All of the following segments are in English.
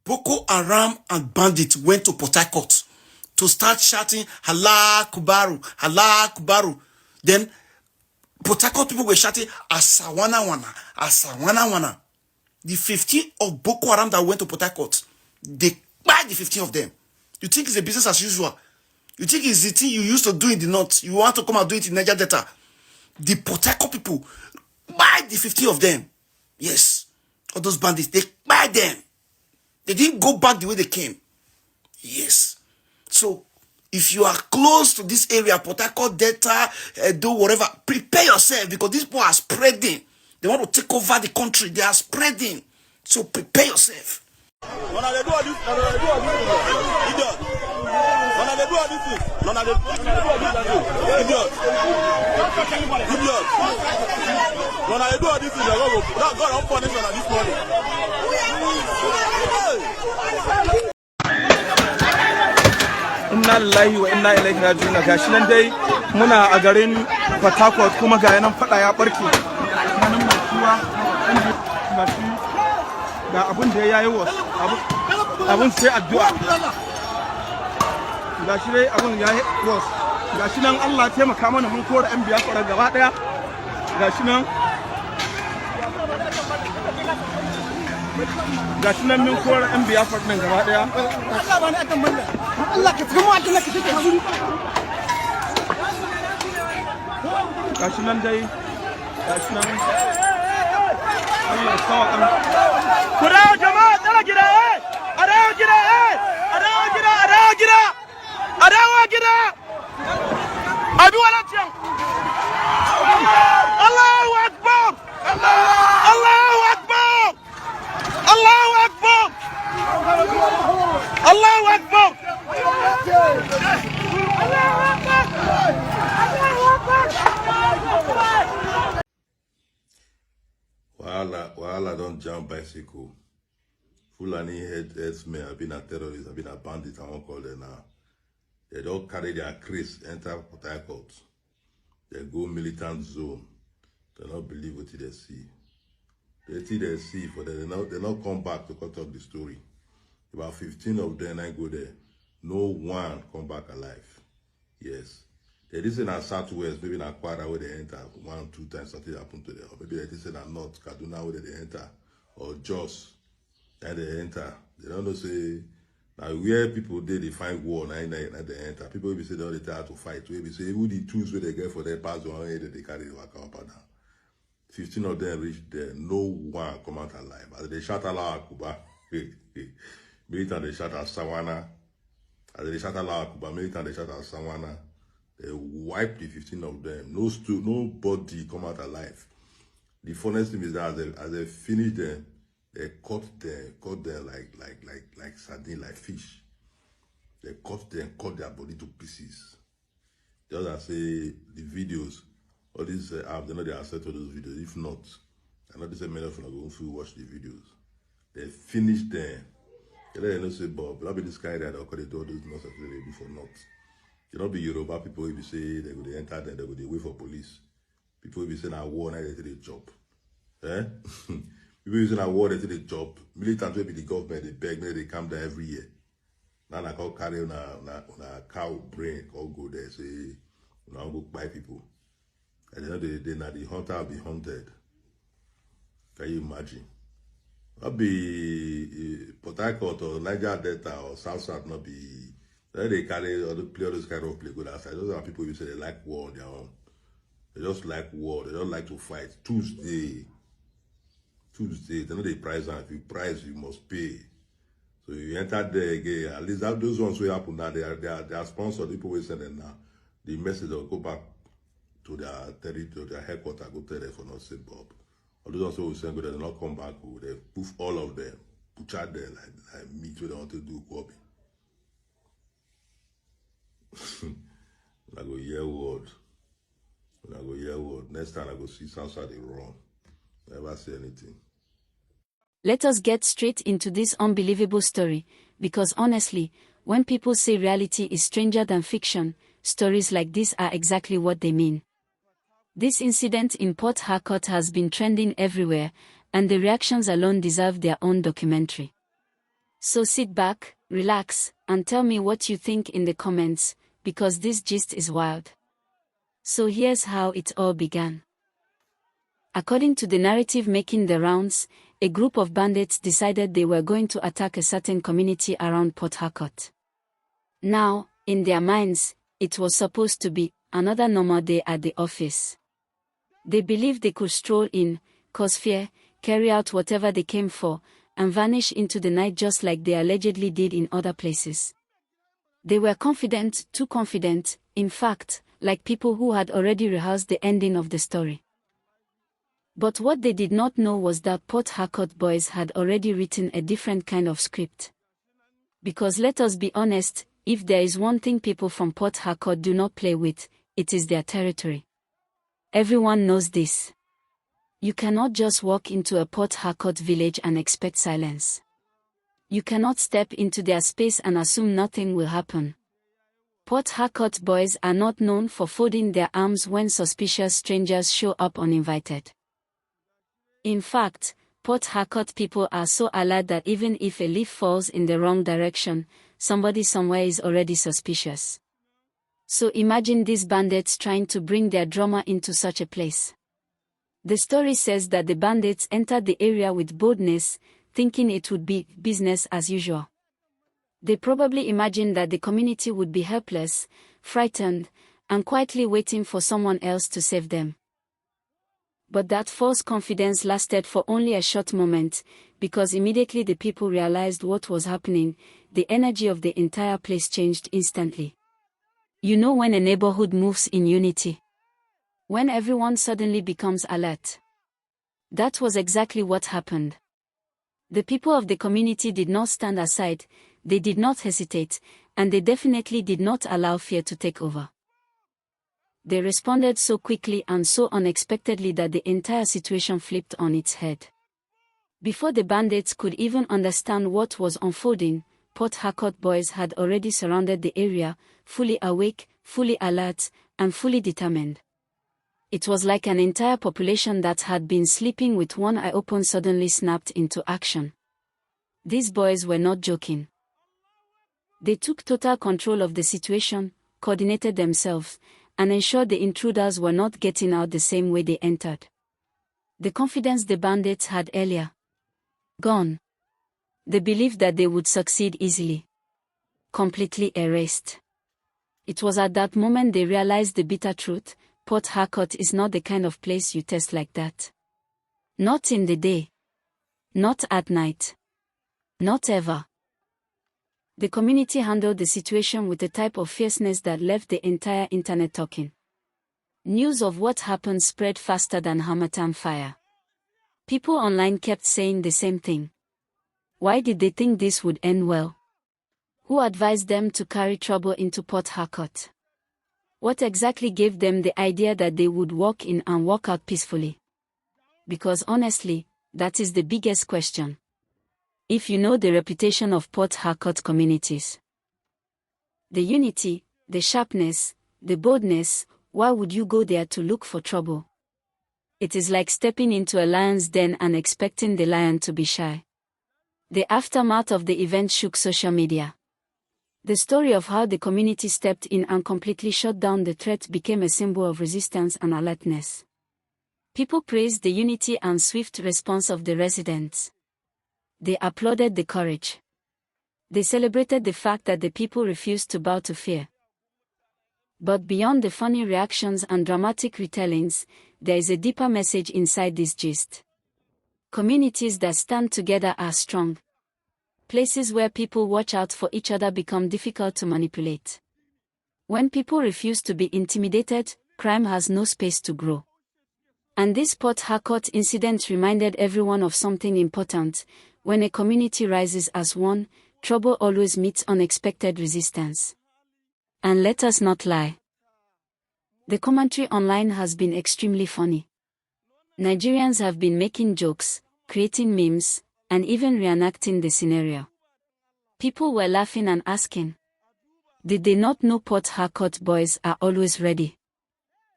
Boko Haram and bandits went to Port Harcourt to start shouting, Allah Kubaru, Allah Kubaru. Then Port Harcourt people were shouting, Asawana Wana, Asawana Wana. The 15 of Boko Haram that went to Port Harcourt, they buy the 15 of them. You think it's a business as usual? You think it's the thing you used to do in the north? You want to come and do it in Niger Delta? The Port Harcourt people buy the 15 of them. Yes. All those bandits, they buy them. They didn't go back the way they came. Yes. So, if you are close to this area, Port Harcourt, Delta, do whatever, prepare yourself because these people are spreading. They want to take over the country. They are spreading. So, prepare yourself. When they do all this, idiot. When they do all this, idiot. When they do all this, God don't punish on this morning. Inna lillahi wa inna ilaihi raji'un. Gashi nan dai muna a garin Port Harcourt kuma ga yanan fada ya barke. Nan mai kuwa gashi ga abun da yayi wasu abun sai addu'a. Gashi dai abun yayi wasu. Gashi nan Allah ya taimaka mana mun kora yan biya fara gaba daya. Gashi nan min kora yan biya fara nan gaba daya. Allah ka tsamo Allah ka take hakuri gashi nan dai gashi nan Allah sawa kan kura jama'a tsara gida arawa gida arawa gida arawa gida arawa gida abi wala tiyan Allahu akbar Allahu akbar Allahu akbar Allahu akbar Wahala don't jump bicycle. Fulani headsmen have been a terrorist, have been a bandit, I won't call them now. They don't carry their crease, enter Port Harcourt. They go militant zone. They don't believe what they see. They see for them. They not come back to cut up the story. About 15 of them I go there. No one come back alive. Yes. They did say in Southwest, maybe in Akwara where they enter 1-2 times something happened to them. Or maybe they did say in North Kaduna where they enter. Or Jos, and they enter. They don't know say now where people they find war, now they enter. People will be say they don't try to fight. We be say who the tools where they get for their pass one that they carry the work up and down. 15 of them reach there. No one come out alive. As they shout Allah Akuba, militant they shout at Sawana. As they shout Allah Akuba, militant they shout at Sawana. They wipe the 15 of them. Nobody come out alive. The funniest thing is that as they finish them, they cut them like sardine, like fish. They cut their body to pieces. Just as say the videos, all these apps, they know they accept all those videos. If not, I know this many of them are going to watch the videos. They finish them. They don't say, Bob, that'll be this guy that they do all those nonsense they do for not. You know, be Yoruba people will be say they go to enter them, they go to wait for police. People will be saying, I war, now they take the job. Eh? People will be saying, I war, they take the job. Militants will be the government, they beg me, they come there every year. Now I call carry on a cow brain, all go there, say, you know, go buy people. At the end of the day, now the hunter will be hunted. Can you imagine? Not be Port Harcourt or Niger Delta or South, not be. They carry or play all those kind of play good outside. Those are people who say they like war on their own. They just like war. They don't like to fight. Tuesday. They know they price, and if you price, you must pay. So you enter there again. At least that, those ones will happen now. They are sponsored. People will send them now. The message will go back to their territory, their headquarters. Go tell them for not say Bob. All those ones will send go there. They not come back. They poof all of them. Butcher them like meat. What they want to do. Copy. I go hear word. When I go hear word, next time I go see Southside they run. Never say anything. Let us get straight into this unbelievable story, because honestly, when people say reality is stranger than fiction, stories like this are exactly what they mean. This incident in Port Harcourt has been trending everywhere, and the reactions alone deserve their own documentary. So sit back, relax, and tell me what you think in the comments, because this gist is wild. So here's how it all began. According to the narrative making the rounds, a group of bandits decided they were going to attack a certain community around Port Harcourt. Now, in their minds, it was supposed to be another normal day at the office. They believed they could stroll in, cause fear, carry out whatever they came for, and vanish into the night just like they allegedly did in other places. They were confident, too confident, in fact, like people who had already rehearsed the ending of the story. But what they did not know was that Port Harcourt boys had already written a different kind of script. Because let us be honest, if there is one thing people from Port Harcourt do not play with, it is their territory. Everyone knows this. You cannot just walk into a Port Harcourt village and expect silence. You cannot step into their space and assume nothing will happen. Port Harcourt boys are not known for folding their arms when suspicious strangers show up uninvited. In fact, Port Harcourt people are so alert that even if a leaf falls in the wrong direction, somebody somewhere is already suspicious. So imagine these bandits trying to bring their drama into such a place. The story says that the bandits entered the area with boldness, thinking it would be business as usual. They probably imagined that the community would be helpless, frightened, and quietly waiting for someone else to save them. But that false confidence lasted for only a short moment, because immediately the people realized what was happening, the energy of the entire place changed instantly. You know when a neighborhood moves in unity? When everyone suddenly becomes alert. That was exactly what happened. The people of the community did not stand aside, they did not hesitate, and they definitely did not allow fear to take over. They responded so quickly and so unexpectedly that the entire situation flipped on its head. Before the bandits could even understand what was unfolding, Port Harcourt boys had already surrounded the area, fully awake, fully alert, and fully determined. It was like an entire population that had been sleeping with one eye open suddenly snapped into action. These boys were not joking. They took total control of the situation, coordinated themselves, and ensured the intruders were not getting out the same way they entered. The confidence the bandits had earlier gone. They believed that they would succeed easily. Completely erased. It was at that moment they realized the bitter truth: Port Harcourt is not the kind of place you test like that. Not in the day. Not at night. Not ever. The community handled the situation with a type of fierceness that left the entire internet talking. News of what happened spread faster than Harmattan fire. People online kept saying the same thing. Why did they think this would end well? Who advised them to carry trouble into Port Harcourt? What exactly gave them the idea that they would walk in and walk out peacefully? Because honestly, that is the biggest question. If you know the reputation of Port Harcourt communities, the unity, the sharpness, the boldness, why would you go there to look for trouble? It is like stepping into a lion's den and expecting the lion to be shy. The aftermath of the event shook social media. The story of how the community stepped in and completely shut down the threat became a symbol of resistance and alertness. People praised the unity and swift response of the residents. They applauded the courage. They celebrated the fact that the people refused to bow to fear. But beyond the funny reactions and dramatic retellings, there is a deeper message inside this gist. Communities that stand together are strong. Places where people watch out for each other become difficult to manipulate. When people refuse to be intimidated, crime has no space to grow. And this Port Harcourt incident reminded everyone of something important: when a community rises as one, trouble always meets unexpected resistance. And let us not lie. The commentary online has been extremely funny. Nigerians have been making jokes, creating memes, and even reenacting the scenario. People were laughing and asking, did they not know Port Harcourt boys are always ready?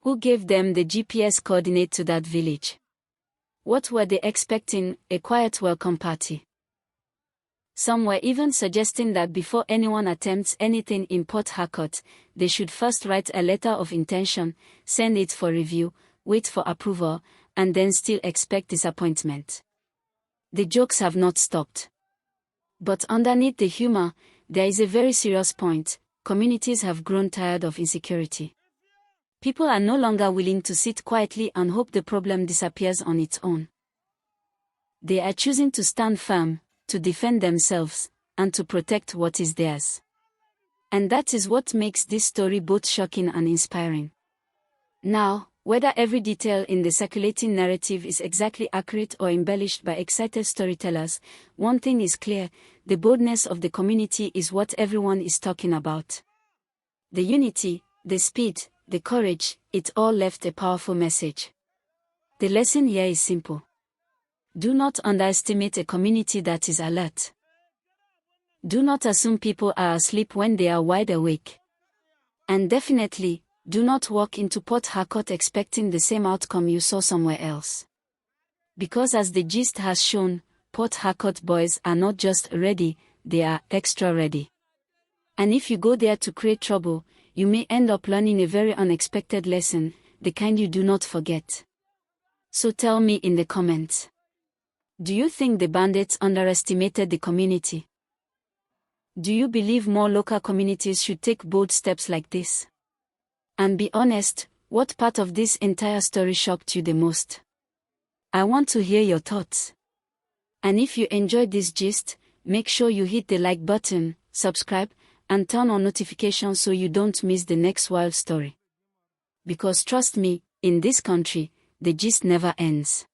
Who gave them the GPS coordinate to that village? What were they expecting, a quiet welcome party? Some were even suggesting that before anyone attempts anything in Port Harcourt, they should first write a letter of intention, send it for review, wait for approval, and then still expect disappointment. The jokes have not stopped. But underneath the humor, there is a very serious point. Communities have grown tired of insecurity. People are no longer willing to sit quietly and hope the problem disappears on its own. They are choosing to stand firm, to defend themselves, and to protect what is theirs. And that is what makes this story both shocking and inspiring. Now, whether every detail in the circulating narrative is exactly accurate or embellished by excited storytellers, one thing is clear: the boldness of the community is what everyone is talking about. The unity, the speed, the courage, it all left a powerful message. The lesson here is simple. Do not underestimate a community that is alert. Do not assume people are asleep when they are wide awake. And definitely, do not walk into Port Harcourt expecting the same outcome you saw somewhere else. Because as the gist has shown, Port Harcourt boys are not just ready, they are extra ready. And if you go there to create trouble, you may end up learning a very unexpected lesson, the kind you do not forget. So tell me in the comments. Do you think the bandits underestimated the community? Do you believe more local communities should take bold steps like this? And be honest, what part of this entire story shocked you the most? I want to hear your thoughts. And if you enjoyed this gist, make sure you hit the like button, subscribe, and turn on notifications so you don't miss the next wild story. Because trust me, in this country, the gist never ends.